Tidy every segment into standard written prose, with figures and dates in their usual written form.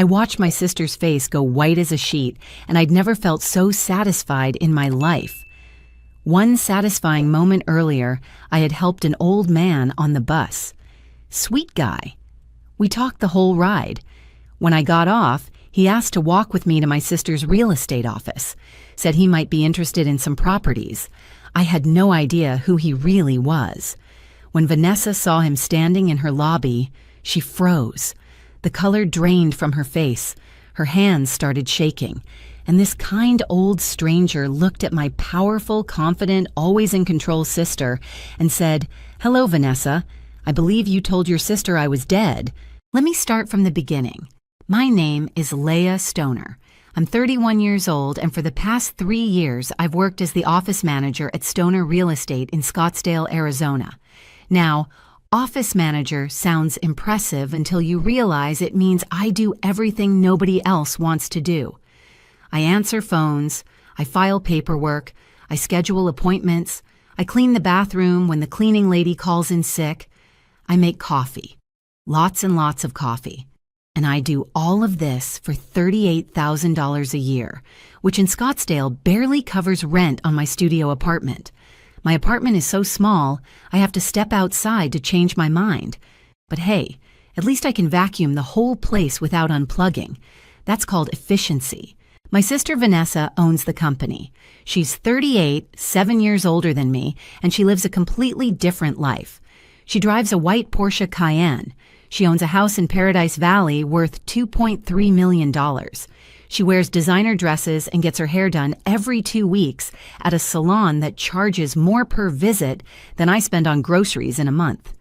I watched my sister's face go white as a sheet, and I'd never felt so satisfied in my life. One satisfying moment earlier, I had helped an old man on the bus. Sweet guy. We talked the whole ride. When I got off, he asked to walk with me to my sister's real estate office, said he might be interested in some properties. I had no idea who he really was. When Vanessa saw him standing in her lobby, she froze. The color drained from her face. Her hands started shaking. And this kind old stranger looked at my powerful, confident, always in control sister and said, "Hello, Vanessa. I believe you told your sister I was dead." Let me start from the beginning. My name is Leah Stoner. I'm 31 years old, and for the past 3 years, I've worked as the office manager at Stoner Real Estate in Scottsdale, Arizona. Now, office manager sounds impressive until you realize it means I do everything nobody else wants to do. I answer phones, I file paperwork, I schedule appointments, I clean the bathroom when the cleaning lady calls in sick, I make coffee, lots and lots of coffee. And I do all of this for $38,000 a year, which in Scottsdale barely covers rent on my studio apartment. My apartment is so small, I have to step outside to change my mind. But hey, at least I can vacuum the whole place without unplugging. That's called efficiency. My sister Vanessa owns the company. She's 38, 7 years older than me, and she lives a completely different life. She drives a white Porsche Cayenne. She owns a house in Paradise Valley worth $2.3 million. She wears designer dresses and gets her hair done every 2 weeks at a salon that charges more per visit than I spend on groceries in a month.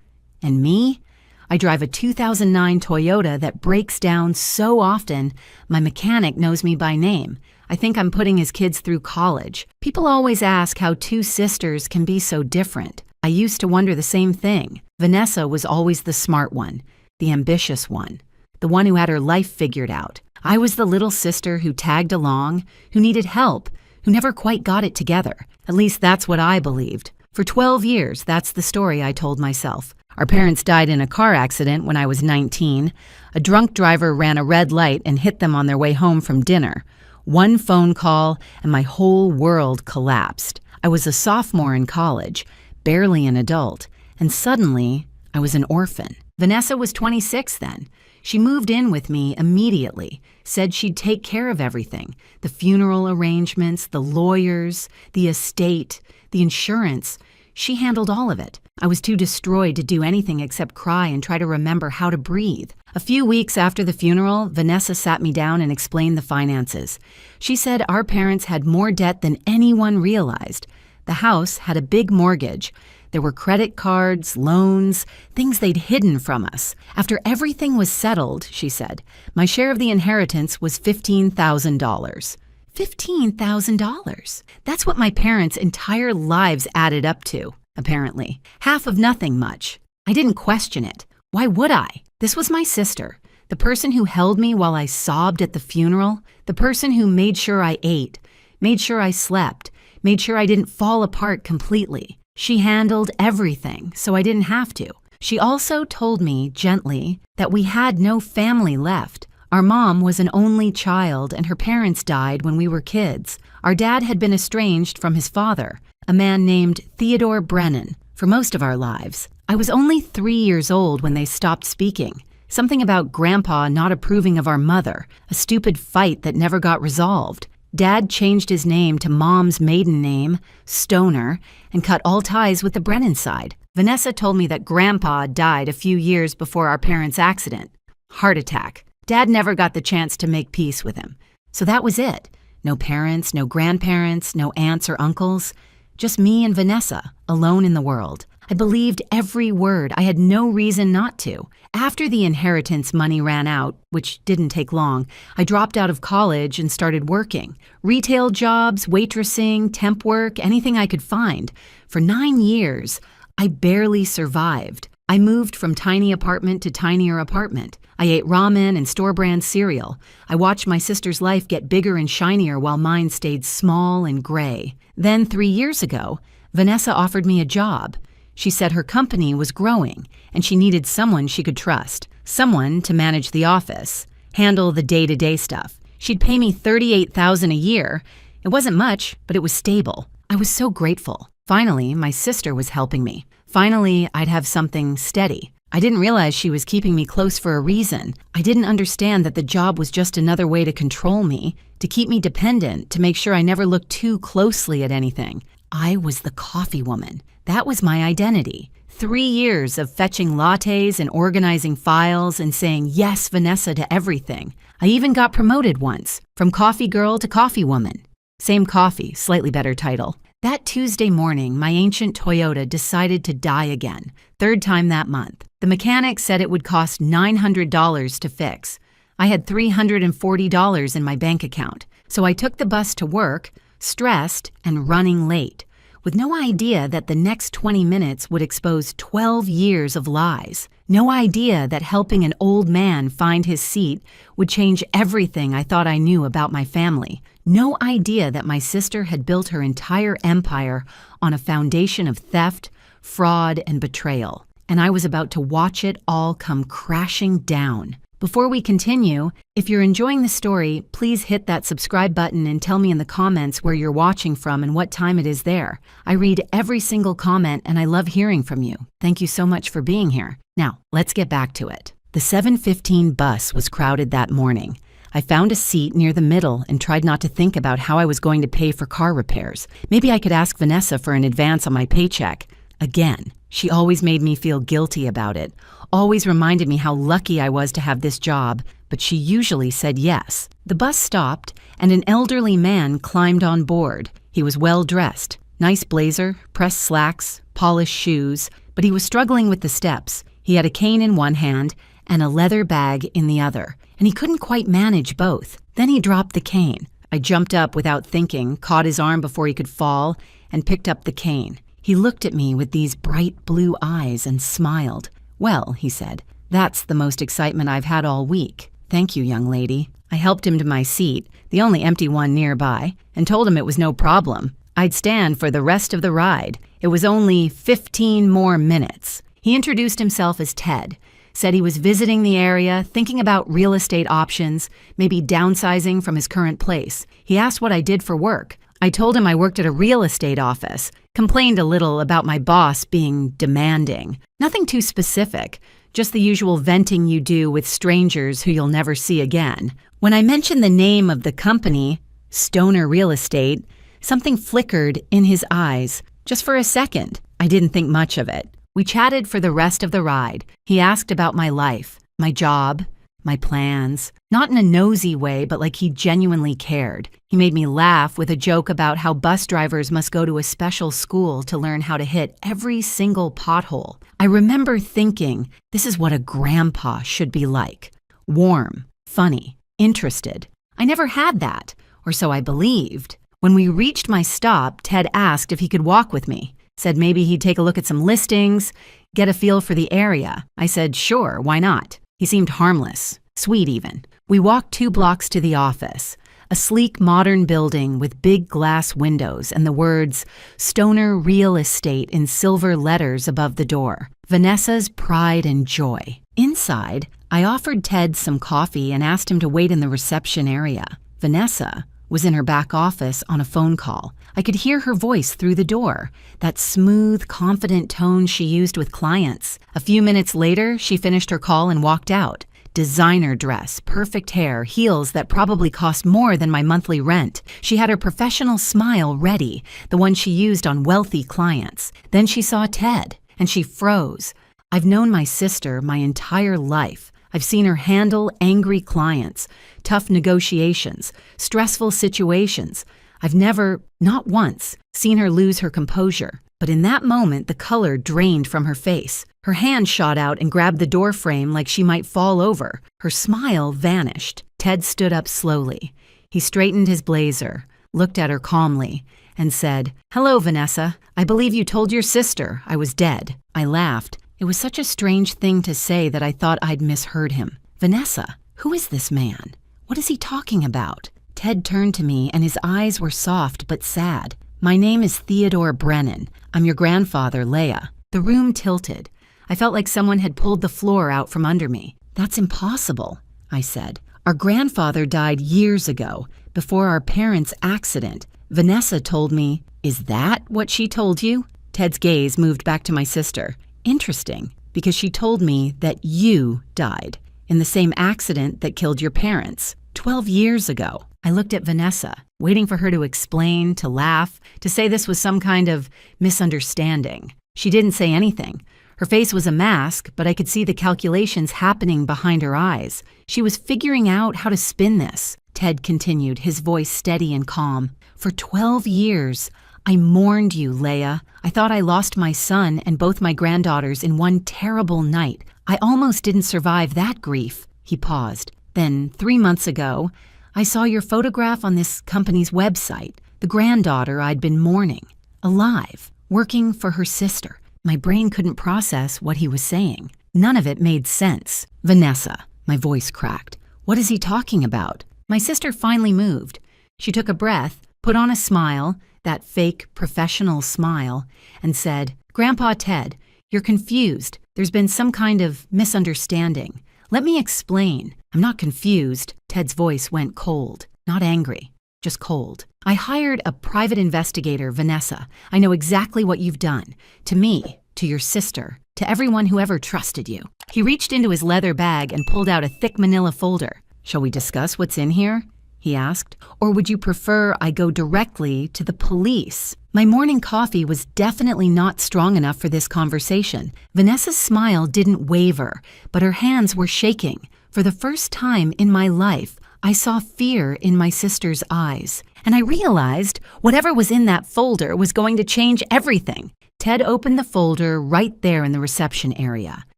And me? I drive a 2009 Toyota that breaks down so often, my mechanic knows me by name. I think I'm putting his kids through college. People always ask how two sisters can be so different. I used to wonder the same thing. Vanessa was always the smart one, the ambitious one, the one who had her life figured out. I was the little sister who tagged along, who needed help, who never quite got it together. At least that's what I believed. For 12 years, that's the story I told myself. Our parents died in a car accident when I was 19. A drunk driver ran a red light and hit them on their way home from dinner. One phone call, and my whole world collapsed. I was a sophomore in college, barely an adult, and suddenly I was an orphan. Vanessa was 26 then. She moved in with me immediately, said she'd take care of everything, the funeral arrangements, the lawyers, the estate, the insurance. She handled all of it. I was too destroyed to do anything except cry and try to remember how to breathe. A few weeks after the funeral, Vanessa sat me down and explained the finances. She said our parents had more debt than anyone realized. The house had a big mortgage. There were credit cards, loans, things they'd hidden from us. After everything was settled, she said, my share of the inheritance was $15,000. $15,000. That's what my parents' entire lives added up to, apparently. Half of nothing much. I didn't question it. Why would I? This was my sister, the person who held me while I sobbed at the funeral, the person who made sure I ate, made sure I slept, made sure I didn't fall apart completely. She handled everything, so I didn't have to. She also told me, gently, that we had no family left. Our mom was an only child, and her parents died when we were kids. Our dad had been estranged from his father, a man named Theodore Brennan, for most of our lives. I was only 3 years old when they stopped speaking. Something about Grandpa not approving of our mother, a stupid fight that never got resolved. Dad changed his name to Mom's maiden name, Stoner, and cut all ties with the Brennan side. Vanessa told me that Grandpa died a few years before our parents' accident. Heart attack. Dad never got the chance to make peace with him. So that was it. No parents, no grandparents, no aunts or uncles. Just me and Vanessa, alone in the world. I believed every word. I had no reason not to. After the inheritance money ran out, which didn't take long, I dropped out of college and started working. Retail jobs, waitressing, temp work, anything I could find. For 9 years, I barely survived. I moved from tiny apartment to tinier apartment. I ate ramen and store-brand cereal. I watched my sister's life get bigger and shinier while mine stayed small and gray. Then 3 years ago, Vanessa offered me a job. She said her company was growing, and she needed someone she could trust, someone to manage the office, handle the day-to-day stuff. She'd pay me $38,000 a year. It wasn't much, but it was stable. I was so grateful. Finally, my sister was helping me. Finally, I'd have something steady. I didn't realize she was keeping me close for a reason. I didn't understand that the job was just another way to control me, to keep me dependent, to make sure I never looked too closely at anything. I was the coffee woman. That was my identity. 3 years of fetching lattes and organizing files and saying yes, Vanessa, to everything. I even got promoted once, from coffee girl to coffee woman. Same coffee, slightly better title. That Tuesday morning, my ancient Toyota decided to die again, 3rd time that month. The mechanic said it would cost $900 to fix. I had $340 in my bank account, so I took the bus to work, stressed and running late, with no idea that the next 20 minutes would expose 12 years of lies. No idea that helping an old man find his seat would change everything I thought I knew about my family. No idea that my sister had built her entire empire on a foundation of theft, fraud, and betrayal. And I was about to watch it all come crashing down. Before we continue, if you're enjoying the story, please hit that subscribe button and tell me in the comments where you're watching from and what time it is there. I read every single comment and I love hearing from you. Thank you so much for being here. Now, let's get back to it. The 7:15 bus was crowded that morning. I found a seat near the middle and tried not to think about how I was going to pay for car repairs. Maybe I could ask Vanessa for an advance on my paycheck. Again, she always made me feel guilty about it, always reminded me how lucky I was to have this job, but she usually said yes. The bus stopped, and an elderly man climbed on board. He was well-dressed, nice blazer, pressed slacks, polished shoes, but he was struggling with the steps. He had a cane in one hand and a leather bag in the other, and he couldn't quite manage both. Then he dropped the cane. I jumped up without thinking, caught his arm before he could fall, and picked up the cane. He looked at me with these bright blue eyes and smiled. "Well," he said, "that's the most excitement I've had all week. Thank you, young lady." I helped him to my seat, the only empty one nearby, and told him it was no problem. I'd stand for the rest of the ride. It was only 15 more minutes. He introduced himself as Ted, said he was visiting the area, thinking about real estate options, maybe downsizing from his current place. He asked what I did for work. I told him I worked at a real estate office, complained a little about my boss being demanding. Nothing too specific, just the usual venting you do with strangers who you'll never see again. When I mentioned the name of the company, Stoner Real Estate, something flickered in his eyes, just for a second. I didn't think much of it. We chatted for the rest of the ride. He asked about my life, my job, my plans, not in a nosy way, but like he genuinely cared. He made me laugh with a joke about how bus drivers must go to a special school to learn how to hit every single pothole. I remember thinking, this is what a grandpa should be like. Warm, funny, interested. I never had that, or so I believed. When we reached my stop, Ted asked if he could walk with me. Said maybe he'd take a look at some listings, get a feel for the area. I said, sure, why not? He seemed harmless, sweet even. We walked 2 blocks to the office, a sleek modern building with big glass windows and the words Stoner Real Estate in silver letters above the door. Vanessa's pride and joy. Inside, I offered Ted some coffee and asked him to wait in the reception area. Vanessa was in her back office on a phone call. I could hear her voice through the door, that smooth, confident tone she used with clients. A few minutes later, she finished her call and walked out. Designer dress, perfect hair, heels that probably cost more than my monthly rent. She had her professional smile ready, the one she used on wealthy clients. Then she saw Ted, and she froze. I've known my sister my entire life. I've seen her handle angry clients, tough negotiations, stressful situations. I've never, not once, seen her lose her composure. But in that moment, the color drained from her face. Her hand shot out and grabbed the door frame like she might fall over. Her smile vanished. Ted stood up slowly. He straightened his blazer, looked at her calmly, and said, "Hello, Vanessa. I believe you told your sister I was dead." I laughed. It was such a strange thing to say that I thought I'd misheard him. Vanessa, who is this man? What is he talking about? Ted turned to me and his eyes were soft but sad. My name is Theodore Brennan. I'm your grandfather, Leah. The room tilted. I felt like someone had pulled the floor out from under me. That's impossible, I said. Our grandfather died years ago, before our parents' accident. Vanessa told me, is that what she told you? Ted's gaze moved back to my sister. Interesting, because she told me that you died in the same accident that killed your parents 12 years ago. I looked at Vanessa, waiting for her to explain, to laugh, to say this was some kind of misunderstanding. She didn't say anything. Her face was a mask, but I could see the calculations happening behind her eyes. She was figuring out how to spin this. Ted continued, his voice steady and calm. For 12 years, I mourned you, Leah. I thought I lost my son and both my granddaughters in one terrible night. I almost didn't survive that grief. He paused. Then, 3 months ago, I saw your photograph on this company's website. The granddaughter I'd been mourning. Alive. Working for her sister. My brain couldn't process what he was saying. None of it made sense. Vanessa. My voice cracked. What is he talking about? My sister finally moved. She took a breath, put on a smile, that fake professional smile, and said, Grandpa Ted, you're confused. There's been some kind of misunderstanding. Let me explain. I'm not confused. Ted's voice went cold, not angry, just cold. I hired a private investigator, Vanessa. I know exactly what you've done. To me, to your sister, to everyone who ever trusted you. He reached into his leather bag and pulled out a thick manila folder. Shall we discuss what's in here? He asked. Or would you prefer I go directly to the police? My morning coffee was definitely not strong enough for this conversation. Vanessa's smile didn't waver, but her hands were shaking. For the first time in my life, I saw fear in my sister's eyes. And I realized whatever was in that folder was going to change everything. Ted opened the folder right there in the reception area.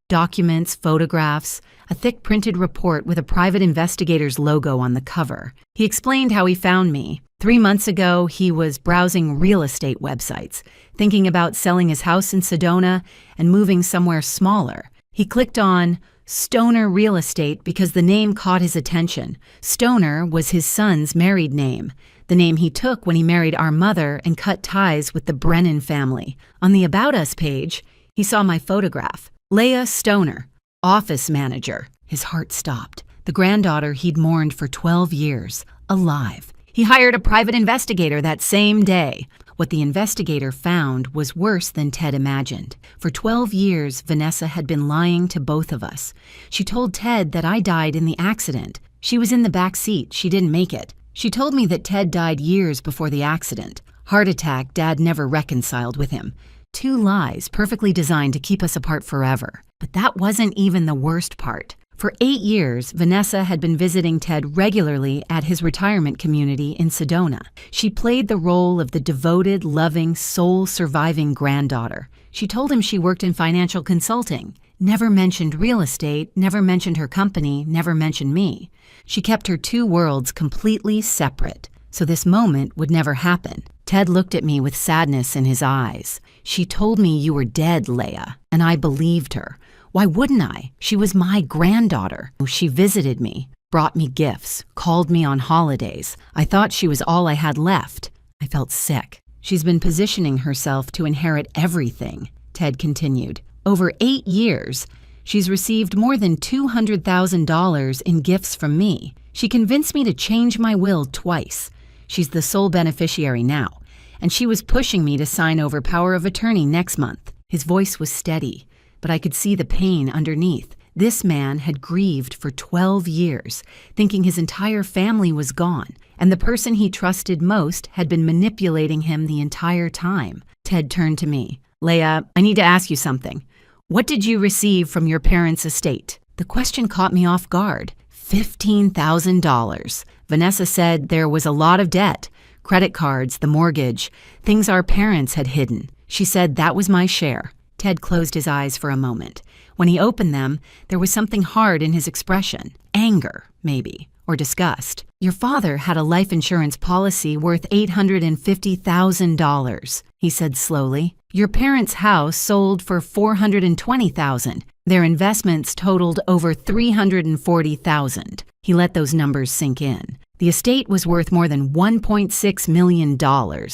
Documents, photographs, a thick printed report with a private investigator's logo on the cover. He explained how he found me. 3 months ago, he was browsing real estate websites, thinking about selling his house in Sedona and moving somewhere smaller. He clicked on Stoner Real Estate because the name caught his attention. Stoner was his son's married name, the name he took when he married our mother and cut ties with the Brennan family. On the About Us page, he saw my photograph. Leah Stoner, office manager. His heart stopped. The granddaughter he'd mourned for 12 years, alive. He hired a private investigator that same day. What the investigator found was worse than Ted imagined. For 12 years, Vanessa had been lying to both of us. She told Ted that I died in the accident. She was in the back seat. She didn't make it. She told me that Ted died years before the accident. Heart attack, Dad never reconciled with him. 2 lies perfectly designed to keep us apart forever. But that wasn't even the worst part. For 8 years, Vanessa had been visiting Ted regularly at his retirement community in Sedona. She played the role of the devoted, loving, soul-surviving granddaughter. She told him she worked in financial consulting, never mentioned real estate, never mentioned her company, never mentioned me. She kept her 2 worlds completely separate, so this moment would never happen. Ted looked at me with sadness in his eyes. She told me you were dead, Leah, and I believed her. Why wouldn't I? She was my granddaughter. She visited me, brought me gifts, called me on holidays. I thought she was all I had left. I felt sick. She's been positioning herself to inherit everything, Ted continued. Over 8 years, she's received more than $200,000 in gifts from me. She convinced me to change my will twice. She's the sole beneficiary now, and she was pushing me to sign over power of attorney next month. His voice was steady, but I could see the pain underneath. This man had grieved for 12 years, thinking his entire family was gone, and the person he trusted most had been manipulating him the entire time. Ted turned to me. Leah, I need to ask you something. What did you receive from your parents' estate? The question caught me off guard. $15,000. Vanessa said there was a lot of debt, credit cards, the mortgage, things our parents had hidden. She said that was my share. Ted closed his eyes for a moment. When he opened them, there was something hard in his expression. Anger, maybe, or disgust. Your father had a life insurance policy worth $850,000, he said slowly. Your parents' house sold for $420,000. Their investments totaled over $340,000. He let those numbers sink in. The estate was worth more than $1.6 million,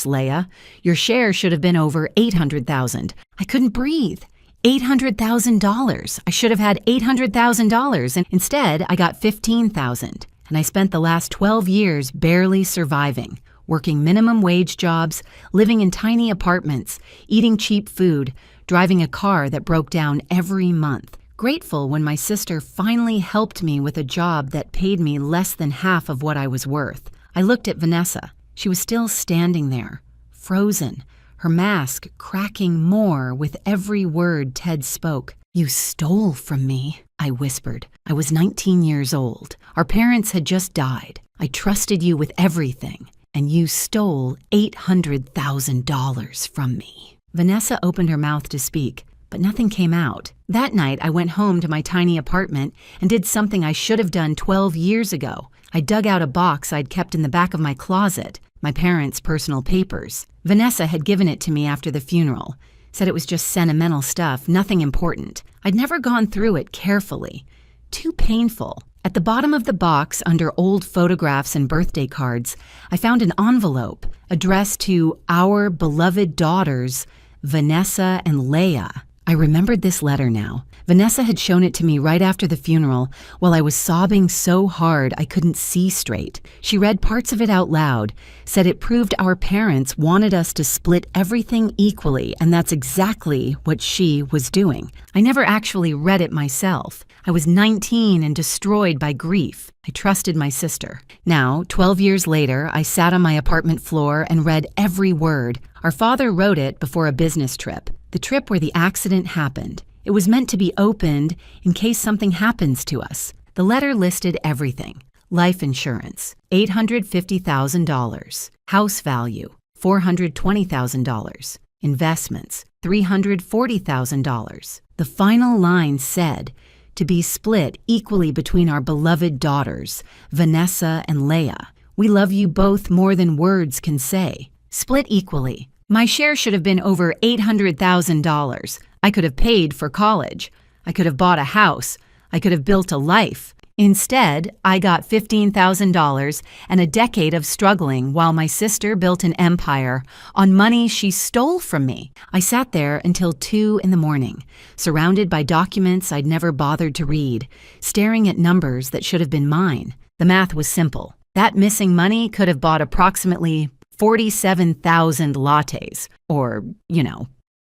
Leah. Your share should have been over $800,000. I couldn't breathe. $800,000. I should have had $800,000, and instead I got $15,000. and I spent the last 12 years barely surviving, working minimum wage jobs, living in tiny apartments, eating cheap food, driving a car that broke down every month. Grateful when my sister finally helped me with a job that paid me less than half of what I was worth. I looked at Vanessa. She was still standing there, frozen, her mask cracking more with every word Ted spoke. "You stole from me," I whispered. I was 19 years old. Our parents had just died. I trusted you with everything, and you stole $800,000 from me. Vanessa opened her mouth to speak, but nothing came out. That night, I went home to my tiny apartment and did something I should have done 12 years ago. I dug out a box I'd kept in the back of my closet, my parents' personal papers. Vanessa had given it to me after the funeral, said it was just sentimental stuff, nothing important. I'd never gone through it carefully. Too painful. At the bottom of the box, under old photographs and birthday cards, I found an envelope addressed to our beloved daughters, Vanessa and Leah. I remembered this letter now. Vanessa had shown it to me right after the funeral while I was sobbing so hard I couldn't see straight. She read parts of it out loud, said it proved our parents wanted us to split everything equally, and that's exactly what she was doing. I never actually read it myself. I was 19 and destroyed by grief. I trusted my sister. Now, 12 years later, I sat on my apartment floor and read every word. Our father wrote it before a business trip, the trip where the accident happened. It was meant to be opened in case something happens to us. The letter listed everything. Life insurance, $850,000. House value, $420,000. Investments, $340,000. The final line said, to be split equally between our beloved daughters, Vanessa and Leah. We love you both more than words can say. Split equally. My share should have been over $800,000. I could have paid for college. I could have bought a house. I could have built a life. Instead, I got $15,000 and a decade of struggling while my sister built an empire on money she stole from me. I sat there until 2 in the morning, surrounded by documents I'd never bothered to read, staring at numbers that should have been mine. The math was simple. That missing money could have bought approximately 47,000 lattes, or,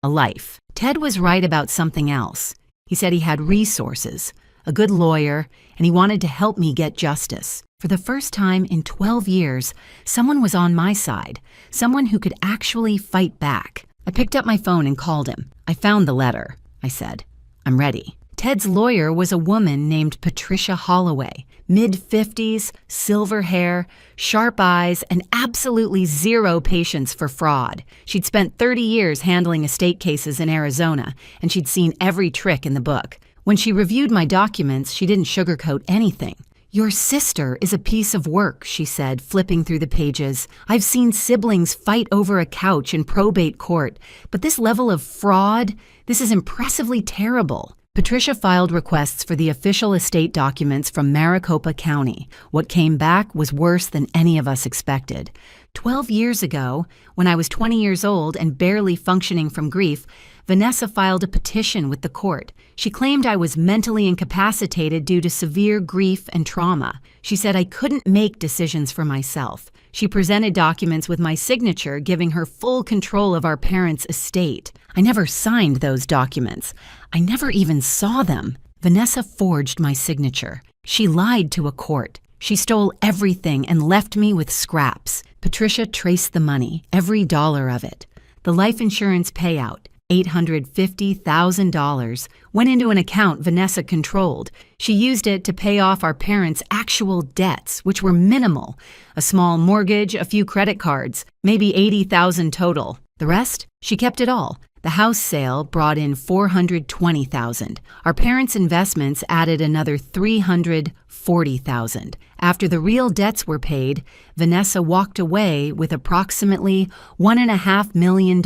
a life. Ted was right about something else. He said he had resources, a good lawyer, and he wanted to help me get justice. For the first time in 12 years, someone was on my side, someone who could actually fight back. I picked up my phone and called him. "I found the letter," I said. "I'm ready." Ted's lawyer was a woman named Patricia Holloway, mid-50s, silver hair, sharp eyes, and absolutely zero patience for fraud. She'd spent 30 years handling estate cases in Arizona, and she'd seen every trick in the book. When she reviewed my documents, she didn't sugarcoat anything. "Your sister is a piece of work," she said, flipping through the pages. "I've seen siblings fight over a couch in probate court, but this level of fraud, this is impressively terrible." Patricia filed requests for the official estate documents from Maricopa County. What came back was worse than any of us expected. 12 years ago, when I was 20 years old and barely functioning from grief, Vanessa filed a petition with the court. She claimed I was mentally incapacitated due to severe grief and trauma. She said I couldn't make decisions for myself. She presented documents with my signature, giving her full control of our parents' estate. I never signed those documents. I never even saw them. Vanessa forged my signature. She lied to a court. She stole everything and left me with scraps. Patricia traced the money, every dollar of it. The life insurance payout, $850,000, went into an account Vanessa controlled. She used it to pay off our parents' actual debts, which were minimal. A small mortgage, a few credit cards, maybe $80,000 total. The rest? She kept it all. The house sale brought in $420,000. Our parents' investments added another $340,000. After the real debts were paid, Vanessa walked away with approximately $1.5 million.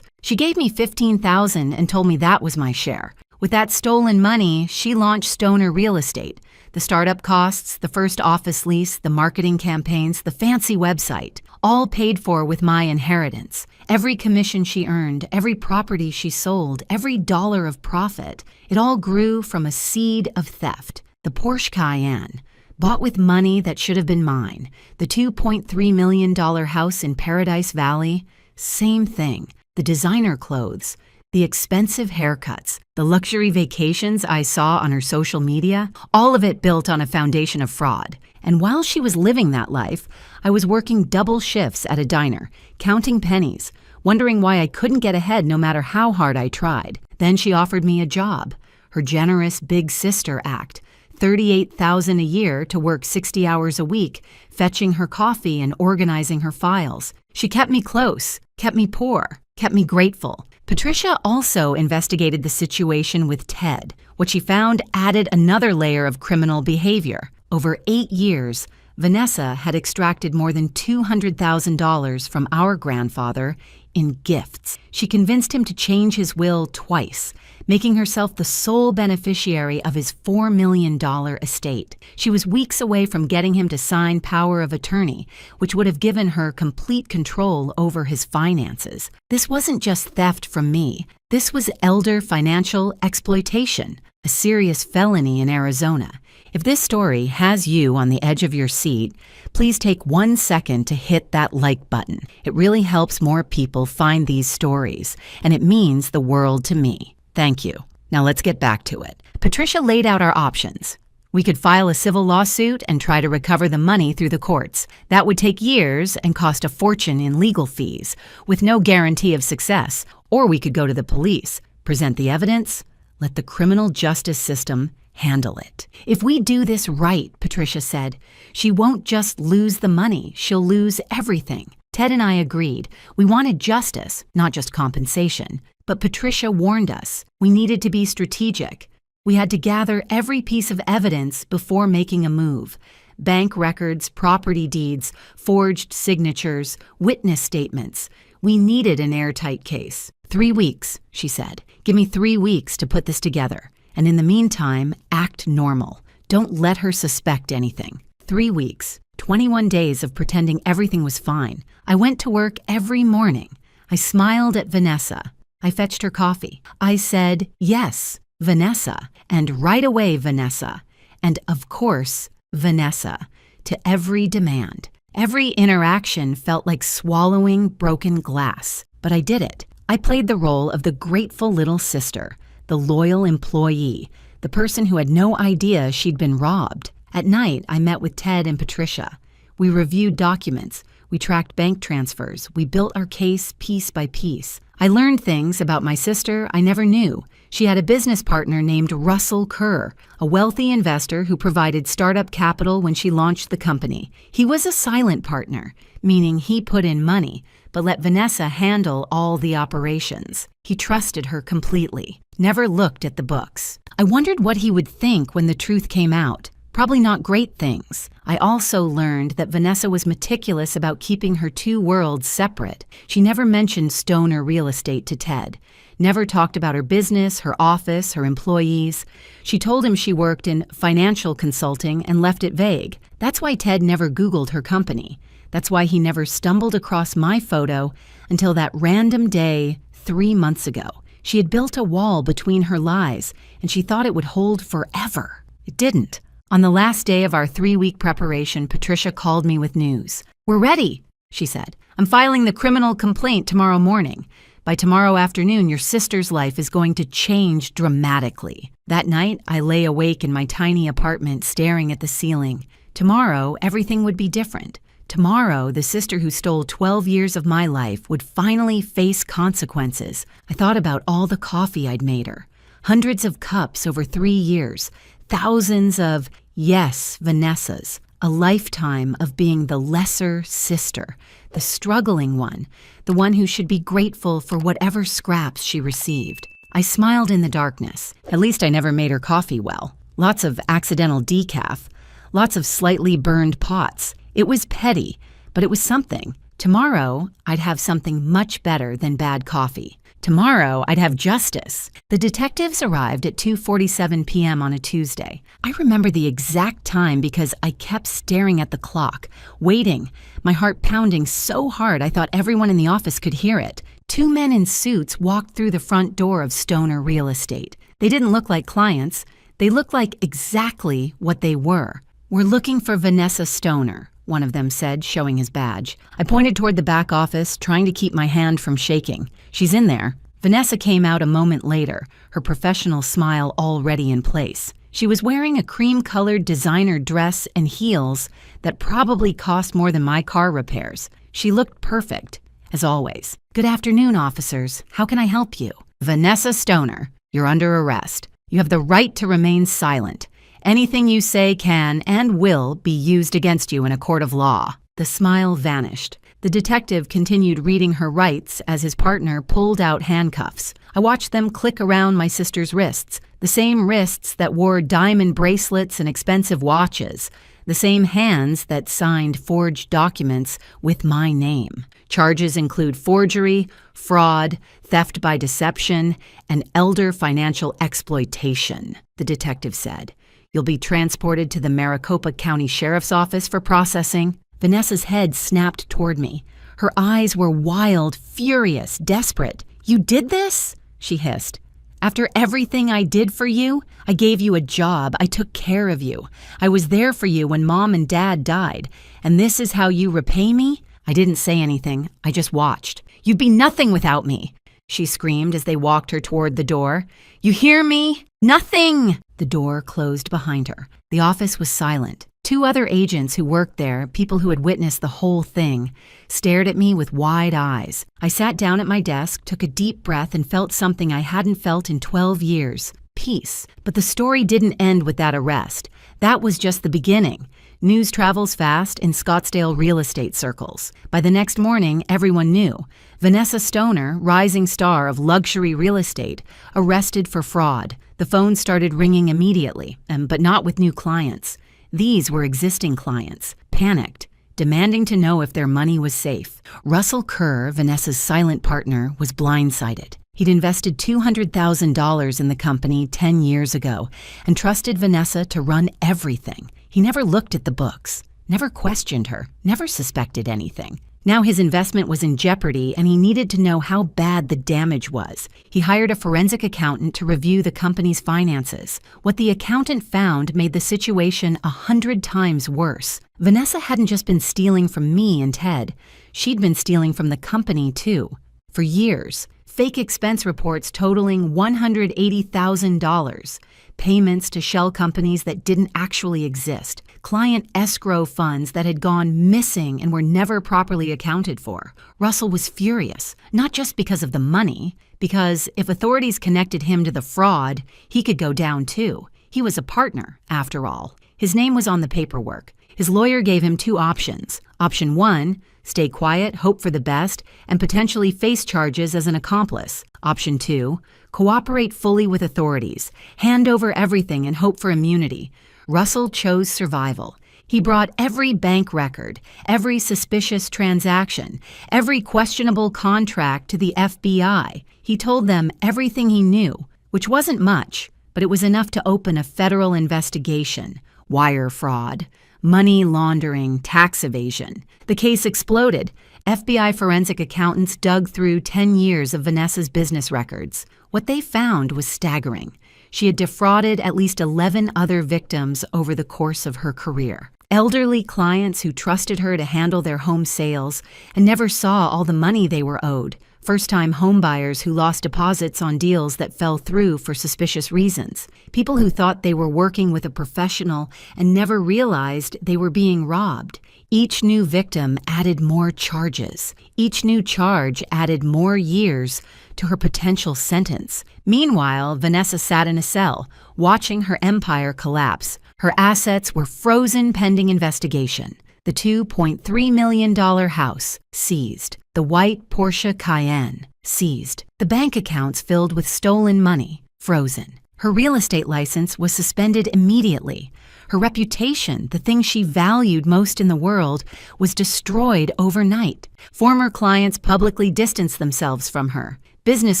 She gave me $15,000 and told me that was my share. With that stolen money, she launched Stoner Real Estate. The startup costs, the first office lease, the marketing campaigns, the fancy website, all paid for with my inheritance. Every commission she earned, every property she sold, every dollar of profit, it all grew from a seed of theft. The Porsche Cayenne, Bought with money that should have been mine. The $2.3 million house in Paradise Valley, same thing. The designer clothes, the expensive haircuts, the luxury vacations I saw on her social media, all of it built on a foundation of fraud. And while she was living that life, I was working double shifts at a diner, counting pennies, wondering why I couldn't get ahead no matter how hard I tried. Then she offered me a job, her generous big sister act, $38,000 a year to work 60 hours a week, fetching her coffee and organizing her files. She kept me close, kept me poor, kept me grateful. Patricia also investigated the situation with Ted. What she found added another layer of criminal behavior. Over 8 years, Vanessa had extracted more than $200,000 from our grandfather in gifts. She convinced him to change his will twice, making herself the sole beneficiary of his $4 million estate. She was weeks away from getting him to sign power of attorney, which would have given her complete control over his finances. This wasn't just theft from me. This was elder financial exploitation, a serious felony in Arizona. If this story has you on the edge of your seat, please take 1 second to hit that like button. It really helps more people find these stories, and it means the world to me. Thank you. Now let's get back to it. Patricia laid out our options. We could file a civil lawsuit and try to recover the money through the courts. That would take years and cost a fortune in legal fees, with no guarantee of success. Or we could go to the police, present the evidence, let the criminal justice system handle it. If we do this right, Patricia said, she won't just lose the money, she'll lose everything. Ted and I agreed. We wanted justice, not just compensation. But Patricia warned us. We needed to be strategic. We had to gather every piece of evidence before making a move. Bank records, property deeds, forged signatures, witness statements. We needed an airtight case. 3 weeks, she said. Give me 3 weeks to put this together. And in the meantime, act normal. Don't let her suspect anything. 3 weeks, 21 days of pretending everything was fine. I went to work every morning. I smiled at Vanessa. I fetched her coffee. I said, yes, Vanessa, and right away, Vanessa, and of course, Vanessa, to every demand. Every interaction felt like swallowing broken glass, but I did it. I played the role of the grateful little sister, the loyal employee, the person who had no idea she'd been robbed. At night, I met with Ted and Patricia. We reviewed documents. We tracked bank transfers. We built our case piece by piece. I learned things about my sister I never knew. She had a business partner named Russell Kerr, a wealthy investor who provided startup capital when she launched the company. He was a silent partner, meaning he put in money, but let Vanessa handle all the operations. He trusted her completely, never looked at the books. I wondered what he would think when the truth came out. Probably not great things. I also learned that Vanessa was meticulous about keeping her two worlds separate. She never mentioned Stoner Real Estate to Ted, never talked about her business, her office, her employees. She told him she worked in financial consulting and left it vague. That's why Ted never Googled her company. That's why he never stumbled across my photo until that random day 3 months ago. She had built a wall between her lies, and she thought it would hold forever. It didn't. On the last day of our 3-week preparation, Patricia called me with news. "We're ready," she said. "I'm filing the criminal complaint tomorrow morning. By tomorrow afternoon, your sister's life is going to change dramatically." That night, I lay awake in my tiny apartment staring at the ceiling. Tomorrow, everything would be different. Tomorrow, the sister who stole 12 years of my life would finally face consequences. I thought about all the coffee I'd made her. Hundreds of cups over 3 years. Thousands of yes, Vanessas, a lifetime of being the lesser sister, the struggling one, the one who should be grateful for whatever scraps she received. I smiled in the darkness. At least I never made her coffee well. Lots of accidental decaf, lots of slightly burned pots. It was petty, but it was something. Tomorrow, I'd have something much better than bad coffee. Tomorrow, I'd have justice. The detectives arrived at 2:47 p.m. on a Tuesday. I remember the exact time because I kept staring at the clock, waiting, my heart pounding so hard I thought everyone in the office could hear it. 2 men in suits walked through the front door of Stoner Real Estate. They didn't look like clients. They looked like exactly what they were, "We're looking for Vanessa Stoner," one of them said, showing his badge. I pointed toward the back office, trying to keep my hand from shaking. "She's in there." Vanessa came out a moment later, her professional smile already in place. She was wearing a cream-colored designer dress and heels that probably cost more than my car repairs. She looked perfect, as always. "Good afternoon, officers. How can I help you?" "Vanessa Stoner, you're under arrest. You have the right to remain silent. Anything you say can and will be used against you in a court of law." The smile vanished. The detective continued reading her rights as his partner pulled out handcuffs. I watched them click around my sister's wrists, the same wrists that wore diamond bracelets and expensive watches, the same hands that signed forged documents with my name. Charges include forgery, fraud, theft by deception, and elder financial exploitation, the detective said. "You'll be transported to the Maricopa County Sheriff's Office for processing." Vanessa's head snapped toward me. Her eyes were wild, furious, desperate. "You did this?" she hissed. "After everything I did for you? I gave you a job. I took care of you. I was there for you when Mom and Dad died. And this is how you repay me?" I didn't say anything. I just watched. "You'd be nothing without me," she screamed as they walked her toward the door. "You hear me? Nothing!" The door closed behind her. The office was silent. Two other agents who worked there, people who had witnessed the whole thing, stared at me with wide eyes. I sat down at my desk, took a deep breath, and felt something I hadn't felt in 12 years. Peace. But the story didn't end with that arrest. That was just the beginning. News travels fast in Scottsdale real estate circles. By the next morning, everyone knew. Vanessa Stoner, rising star of luxury real estate, arrested for fraud. The phone started ringing immediately, but not with new clients. These were existing clients, panicked, demanding to know if their money was safe. Russell Kerr, Vanessa's silent partner, was blindsided. He'd invested $200,000 in the company 10 years ago and trusted Vanessa to run everything. He never looked at the books, never questioned her, never suspected anything. Now his investment was in jeopardy and he needed to know how bad the damage was. He hired a forensic accountant to review the company's finances. What the accountant found made the situation 100 times worse. Vanessa hadn't just been stealing from me and Ted. She'd been stealing from the company too. For years. Fake expense reports totaling $180,000. Payments to shell companies that didn't actually exist. Client escrow funds that had gone missing and were never properly accounted for. Russell was furious, not just because of the money, because if authorities connected him to the fraud, he could go down too. He was a partner, after all. His name was on the paperwork. His lawyer gave him two options. Option 1, stay quiet, hope for the best, and potentially face charges as an accomplice. Option 2, cooperate fully with authorities, hand over everything and hope for immunity. Russell chose survival. He brought every bank record, every suspicious transaction, every questionable contract to the FBI. He told them everything he knew, which wasn't much, but it was enough to open a federal investigation. Wire fraud, money laundering, tax evasion. The case exploded. FBI forensic accountants dug through 10 years of Vanessa's business records. What they found was staggering. She had defrauded at least 11 other victims over the course of her career. Elderly clients who trusted her to handle their home sales and never saw all the money they were owed. First-time homebuyers who lost deposits on deals that fell through for suspicious reasons. People who thought they were working with a professional and never realized they were being robbed. Each new victim added more charges. Each new charge added more years to her potential sentence. Meanwhile, Vanessa sat in a cell, watching her empire collapse. Her assets were frozen pending investigation. The $2.3 million house, seized. The white Porsche Cayenne, seized. The bank accounts filled with stolen money, frozen. Her real estate license was suspended immediately. Her reputation, the thing she valued most in the world, was destroyed overnight. Former clients publicly distanced themselves from her. Business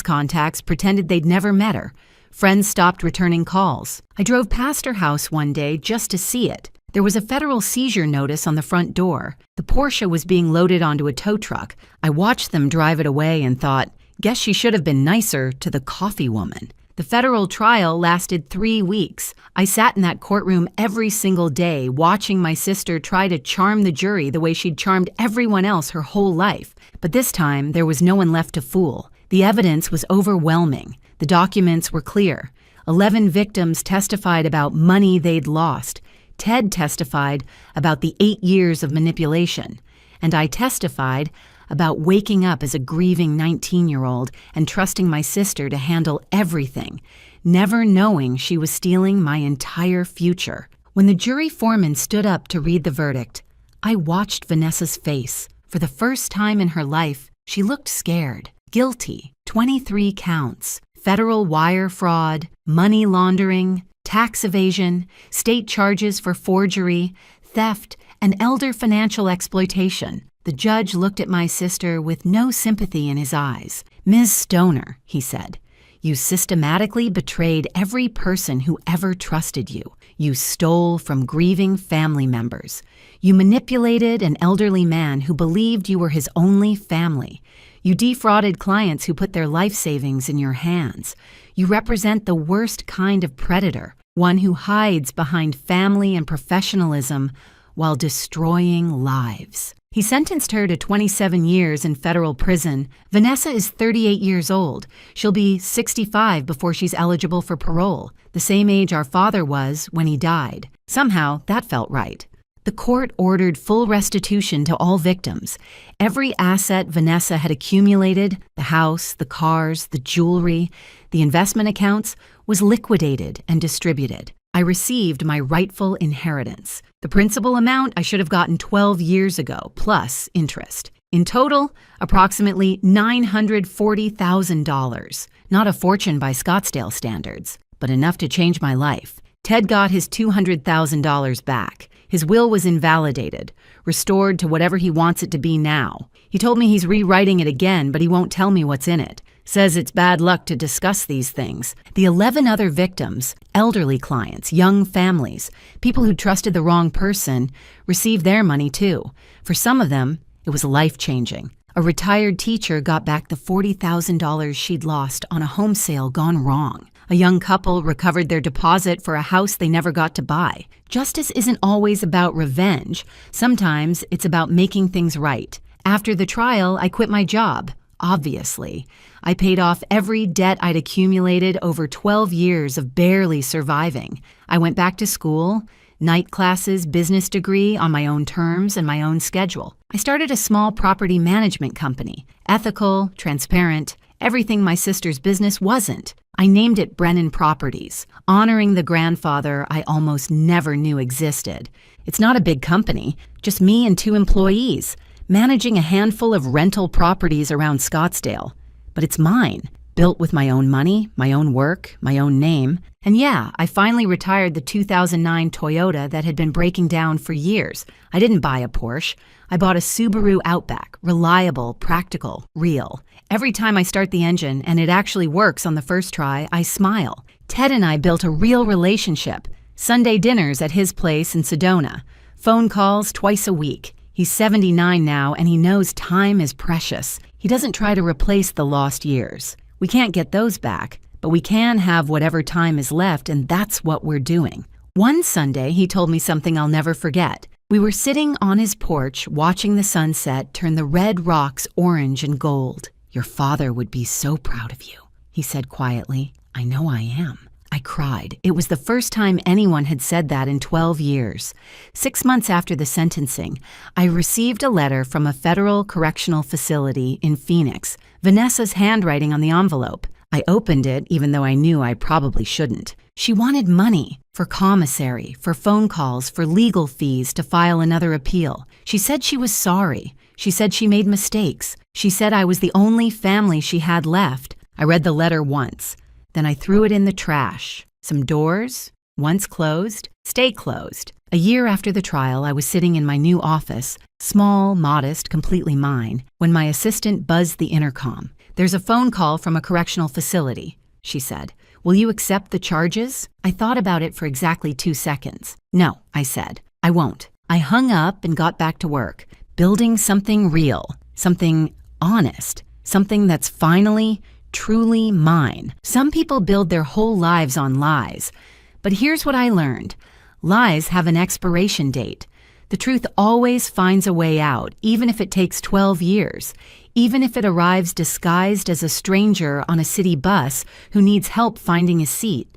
contacts pretended they'd never met her. Friends stopped returning calls. I drove past her house one day just to see it. There was a federal seizure notice on the front door. The Porsche was being loaded onto a tow truck. I watched them drive it away and thought, guess she should have been nicer to the coffee woman. The federal trial lasted 3 weeks. I sat in that courtroom every single day, watching my sister try to charm the jury the way she'd charmed everyone else her whole life. But this time, there was no one left to fool. The evidence was overwhelming. The documents were clear. 11 victims testified about money they'd lost. Ted testified about the 8 years of manipulation. And I testified about waking up as a grieving 19-year-old and trusting my sister to handle everything, never knowing she was stealing my entire future. When the jury foreman stood up to read the verdict, I watched Vanessa's face. For the first time in her life, she looked scared. Guilty. 23 counts. Federal wire fraud, money laundering, tax evasion, state charges for forgery, theft, and elder financial exploitation. The judge looked at my sister with no sympathy in his eyes. "Ms. Stoner," he said, "you systematically betrayed every person who ever trusted you. You stole from grieving family members. You manipulated an elderly man who believed you were his only family. You defrauded clients who put their life savings in your hands. You represent the worst kind of predator, one who hides behind family and professionalism while destroying lives." He sentenced her to 27 years in federal prison. Vanessa is 38 years old. She'll be 65 before she's eligible for parole, the same age our father was when he died. Somehow, that felt right. The court ordered full restitution to all victims. Every asset Vanessa had accumulated, the house, the cars, the jewelry, the investment accounts, was liquidated and distributed. I received my rightful inheritance. The principal amount I should have gotten 12 years ago, plus interest. In total, approximately $940,000. Not a fortune by Scottsdale standards, but enough to change my life. Ted got his $200,000 back. His will was invalidated, restored to whatever he wants it to be now. He told me he's rewriting it again, but he won't tell me what's in it. Says it's bad luck to discuss these things. The 11 other victims, elderly clients, young families, people who trusted the wrong person, received their money too. For some of them, it was life-changing. A retired teacher got back the $40,000 she'd lost on a home sale gone wrong. A young couple recovered their deposit for a house they never got to buy. Justice isn't always about revenge. Sometimes it's about making things right. After the trial, I quit my job. Obviously, I paid off every debt I'd accumulated over 12 years of barely surviving. I went back to school, night classes, business degree on my own terms and my own schedule. I started a small property management company, ethical, transparent, everything my sister's business wasn't. I named it Brennan Properties, honoring the grandfather I almost never knew existed. It's not a big company, just me and 2 employees, managing a handful of rental properties around Scottsdale. But it's mine, built with my own money, my own work, my own name. And yeah, I finally retired the 2009 Toyota that had been breaking down for years. I didn't buy a Porsche. I bought a Subaru Outback, reliable, practical, real. Every time I start the engine, and it actually works on the first try, I smile. Ted and I built a real relationship. Sunday dinners at his place in Sedona. Phone calls twice a week. He's 79 now, and he knows time is precious. He doesn't try to replace the lost years. We can't get those back, but we can have whatever time is left, and that's what we're doing. One Sunday, he told me something I'll never forget. We were sitting on his porch watching the sunset turn the red rocks orange and gold. "Your father would be so proud of you," he said quietly. "I know I am." I cried. It was the first time anyone had said that in 12 years. 6 months after the sentencing, I received a letter from a federal correctional facility in Phoenix, Vanessa's handwriting on the envelope. I opened it, even though I knew I probably shouldn't. She wanted money for commissary, for phone calls, for legal fees to file another appeal. She said she was sorry. She said she made mistakes. She said I was the only family she had left. I read the letter once. Then I threw it in the trash. Some doors, once closed, stay closed. A year after the trial, I was sitting in my new office, small, modest, completely mine, when my assistant buzzed the intercom. "There's a phone call from a correctional facility," she said. "Will you accept the charges?" I thought about it for exactly 2 seconds. "No," I said. "I won't." I hung up and got back to work, building something real, something honest, something that's finally, truly mine. Some people build their whole lives on lies. But here's what I learned. Lies have an expiration date. The truth always finds a way out, even if it takes 12 years, even if it arrives disguised as a stranger on a city bus who needs help finding a seat.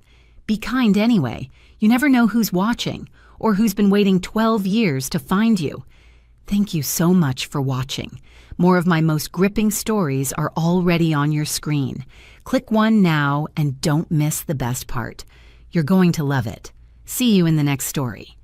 Be kind anyway. You never know who's watching or who's been waiting 12 years to find you. Thank you so much for watching. More of my most gripping stories are already on your screen. Click one now and don't miss the best part. You're going to love it. See you in the next story.